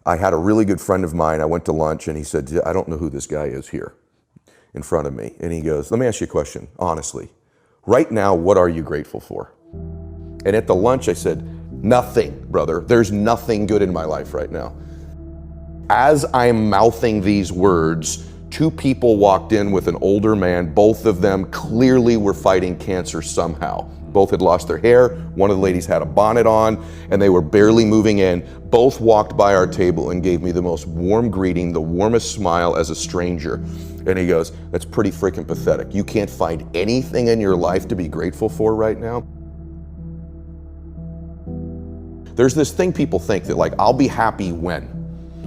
I had a really good friend of mine. I went to lunch and he said, I don't know who this guy is here in front of me. And he goes, let me ask you a question, honestly. Right now, what are you grateful for? And at the lunch, I said, nothing, brother. There's nothing good in my life right now. As I'm mouthing these words, two people walked in with an older man. Both of them clearly were fighting cancer somehow. Both had lost their hair. One of the ladies had a bonnet on and they were barely moving in. Both walked by our table and gave me the most warm greeting, the warmest smile as a stranger. And he goes, that's pretty freaking pathetic. You can't find anything in your life to be grateful for right now? There's this thing people think that like, I'll be happy when?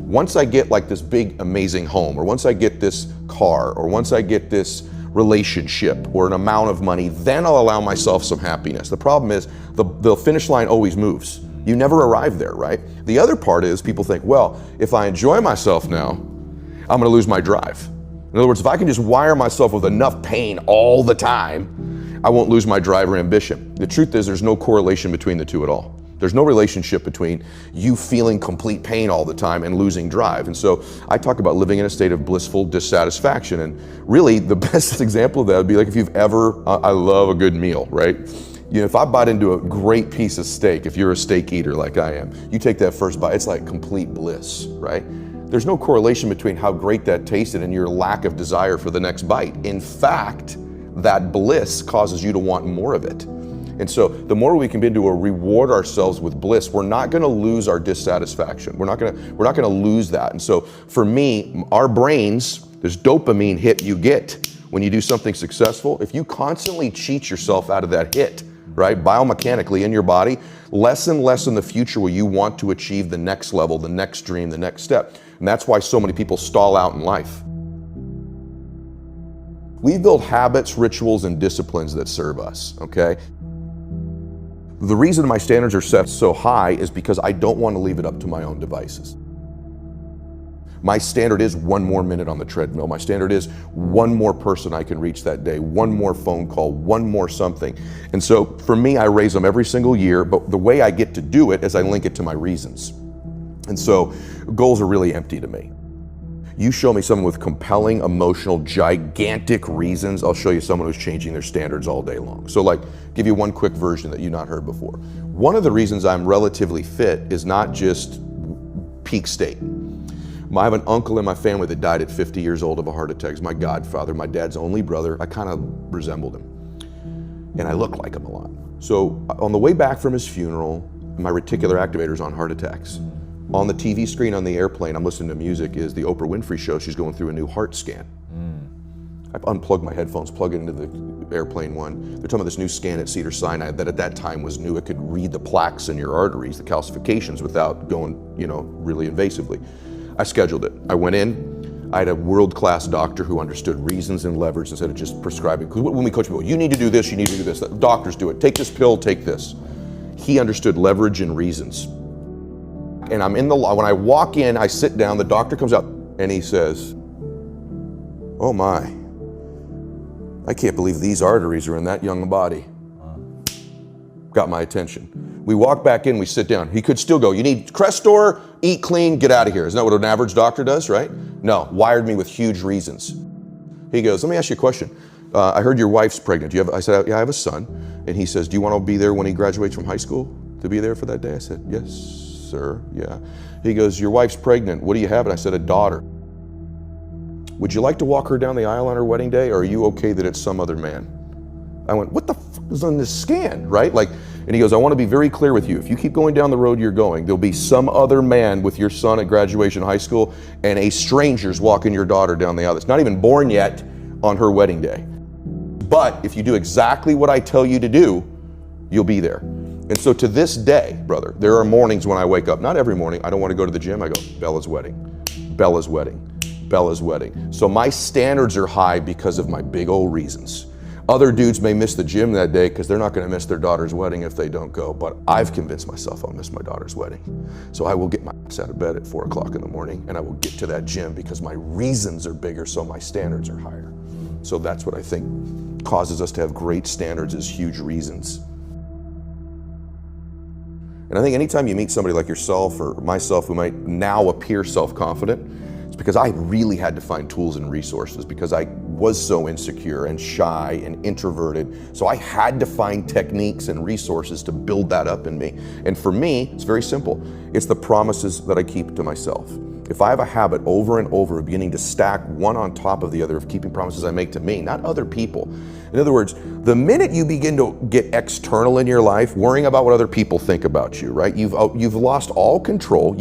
Once I get like this big, amazing home, or once I get this car, or once I get this relationship or an amount of money, then I'll allow myself some happiness. The problem is the finish line always moves. You never arrive there, right? The other part is people think, well, if I enjoy myself now, I'm gonna lose my drive. In other words, if I can just wire myself with enough pain all the time, I won't lose my drive or ambition. The truth is there's no correlation between the two at all. There's no relationship between you feeling complete pain all the time and losing drive. And so I talk about living in a state of blissful dissatisfaction. And really the best example of that would be like if you've ever, I love a good meal, right? You know, if I bite into a great piece of steak, if you're a steak eater like I am, you take that first bite, it's like complete bliss, right? There's no correlation between how great that tasted and your lack of desire for the next bite. In fact, that bliss causes you to want more of it. And so the more we can begin to reward ourselves with bliss, we're not gonna lose our dissatisfaction. We're not gonna lose that. And so for me, our brains, there's dopamine hit you get when you do something successful. If you constantly cheat yourself out of that hit, right, biomechanically in your body, less and less in the future will you want to achieve the next level, the next dream, the next step. And that's why so many people stall out in life. We build habits, rituals, and disciplines that serve us, okay? The reason my standards are set so high is because I don't want to leave it up to my own devices. My standard is one more minute on the treadmill. My standard is one more person I can reach that day, one more phone call, one more something. And so for me, I raise them every single year, but the way I get to do it is I link it to my reasons. And so goals are really empty to me. You show me someone with compelling, emotional, gigantic reasons, I'll show you someone who's changing their standards all day long. So like, give you one quick version that you've not heard before. One of the reasons I'm relatively fit is not just peak state. I have an uncle in my family that died at 50 years old of a heart attack. He's my godfather, my dad's only brother. I kind of resembled him. And I look like him a lot. So on the way back from his funeral, my reticular activator's on heart attacks. On the TV screen on the airplane, I'm listening to music, is the Oprah Winfrey show. She's going through a new heart scan. I've unplugged my headphones, plug it into the airplane one. They're talking about this new scan at Cedars-Sinai that at that time was new. It could read the plaques in your arteries, the calcifications, without going, really invasively. I scheduled it. I went in. I had a world-class doctor who understood reasons and leverage instead of just prescribing. Because when we coach people, you need to do this, you need to do this. Doctors do it. Take this pill, take this. He understood leverage and reasons. And I'm in when I walk in, I sit down, the doctor comes out and he says, oh my, I can't believe these arteries are in that young body. Got my attention. We walk back in, we sit down. He could still go, you need Crestor, eat clean, get out of here. Isn't that what an average doctor does, right? No, wired me with huge reasons. He goes, let me ask you a question. I heard your wife's pregnant. I said, yeah, I have a son. And he says, do you want to be there when he graduates from high school to be there for that day? I said, yes, sir, yeah. He goes, your wife's pregnant. What do you have? And I said, a daughter. Would you like to walk her down the aisle on her wedding day, or are you okay that it's some other man? I went, what the fuck is on this scan, right? And he goes, I want to be very clear with you. If you keep going down the road you're going, there'll be some other man with your son at graduation high school, and a stranger's walking your daughter down the aisle that's not even born yet on her wedding day. But if you do exactly what I tell you to do, you'll be there. And so to this day, brother, there are mornings when I wake up, not every morning, I don't want to go to the gym, I go, Bella's wedding, Bella's wedding, Bella's wedding. So my standards are high because of my big old reasons. Other dudes may miss the gym that day because they're not going to miss their daughter's wedding if they don't go, but I've convinced myself I'll miss my daughter's wedding. So I will get my ass out of bed at 4 o'clock in the morning and I will get to that gym because my reasons are bigger, so my standards are higher. So that's what I think causes us to have great standards, is huge reasons. And I think anytime you meet somebody like yourself or myself who might now appear self-confident, it's because I really had to find tools and resources because I was so insecure and shy and introverted. So I had to find techniques and resources to build that up in me. And for me, it's very simple. It's the promises that I keep to myself. If I have a habit over and over of beginning to stack one on top of the other, of keeping promises I make to me, not other people. In other words, the minute you begin to get external in your life, worrying about what other people think about you, right? You've lost all control.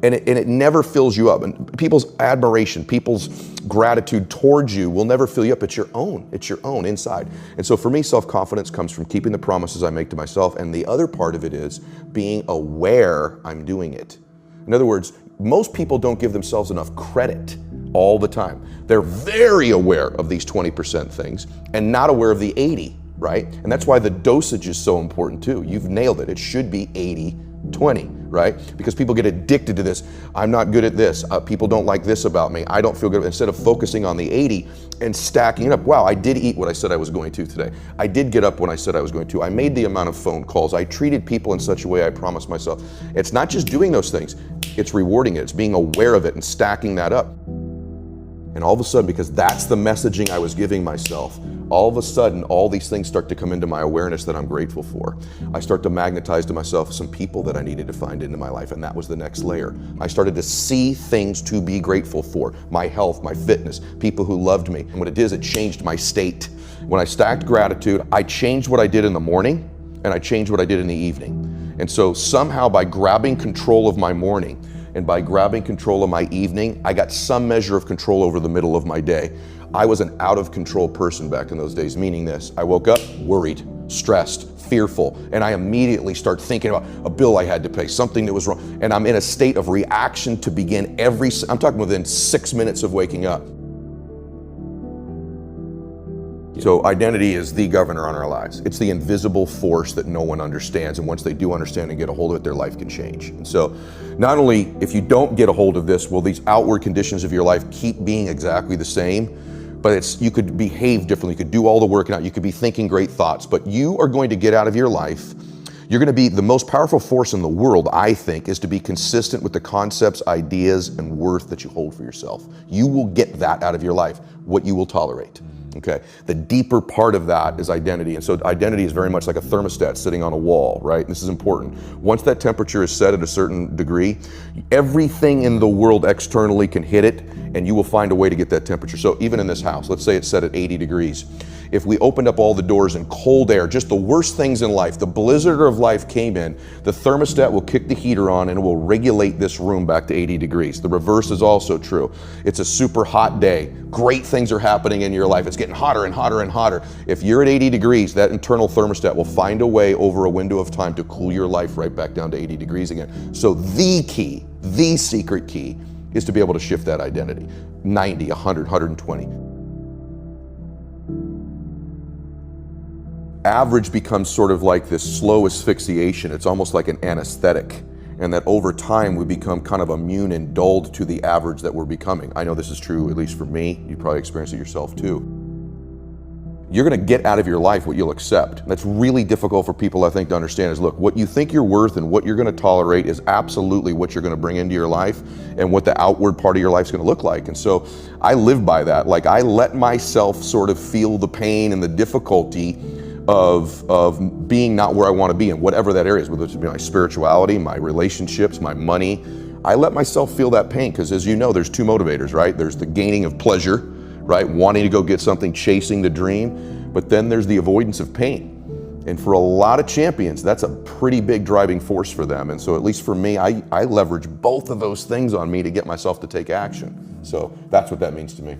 And it never fills you up. And people's admiration, people's gratitude towards you will never fill you up. It's your own. It's your own inside. And so for me, self-confidence comes from keeping the promises I make to myself. And the other part of it is being aware I'm doing it. In other words, most people don't give themselves enough credit all the time. They're very aware of these 20% things and not aware of the 80, right? And that's why the dosage is so important too. You've nailed it. It should be 80-20, right? Because people get addicted to this. I'm not good at this. People don't like this about me. I don't feel good. Instead of focusing on the 80 and stacking it up. Wow, I did eat what I said I was going to today. I did get up when I said I was going to. I made the amount of phone calls. I treated people in such a way I promised myself. It's not just doing those things. It's rewarding it. It's being aware of it and stacking that up. And all of a sudden, because that's the messaging I was giving myself, all of a sudden, all these things start to come into my awareness that I'm grateful for. I start to magnetize to myself some people that I needed to find into my life, and that was the next layer. I started to see things to be grateful for. My health, my fitness, people who loved me. And what it did is it changed my state. When I stacked gratitude, I changed what I did in the morning, and I changed what I did in the evening. And so somehow by grabbing control of my morning, and by grabbing control of my evening, I got some measure of control over the middle of my day. I was an out of control person back in those days, meaning this: I woke up worried, stressed, fearful, and I immediately start thinking about a bill I had to pay, something that was wrong, and I'm in a state of reaction to begin I'm talking within 6 minutes of waking up. So identity is the governor on our lives. It's the invisible force that no one understands. And once they do understand and get a hold of it, their life can change. And so not only if you don't get a hold of this, will these outward conditions of your life keep being exactly the same, but you could behave differently. You could do all the working out. You could be thinking great thoughts, but you are going to get out of your life. You're going to be the most powerful force in the world, I think, is to be consistent with the concepts, ideas, and worth that you hold for yourself. You will get that out of your life, what you will tolerate. Okay, the deeper part of that is identity. And so identity is very much like a thermostat sitting on a wall, right? This is important. Once that temperature is set at a certain degree, everything in the world externally can hit it, and you will find a way to get that temperature. So even in this house, let's say it's set at 80 degrees. If we opened up all the doors and cold air, just the worst things in life, the blizzard of life came in, the thermostat will kick the heater on and it will regulate this room back to 80 degrees. The reverse is also true. It's a super hot day. Great things are happening in your life. It's getting hotter and hotter and hotter. If you're at 80 degrees, that internal thermostat will find a way over a window of time to cool your life right back down to 80 degrees again. So the key, the secret key, is to be able to shift that identity. 90, 100, 120. Average becomes sort of like this slow asphyxiation. It's almost like an anesthetic. And that over time we become kind of immune and dulled to the average that we're becoming. I know this is true, at least for me. You probably experience it yourself too. You're gonna get out of your life what you'll accept. That's really difficult for people, I think, to understand is, look, what you think you're worth and what you're gonna tolerate is absolutely what you're gonna bring into your life and what the outward part of your life's gonna look like. And so I live by that. Like, I let myself sort of feel the pain and the difficulty of being not where I want to be in whatever that area is, whether it's my spirituality, my relationships, my money. I let myself feel that pain because, as you know, there's two motivators, right? There's the gaining of pleasure, right? Wanting to go get something, chasing the dream, but then there's the avoidance of pain. And for a lot of champions, that's a pretty big driving force for them. And so at least for me, I leverage both of those things on me to get myself to take action. So that's what that means to me.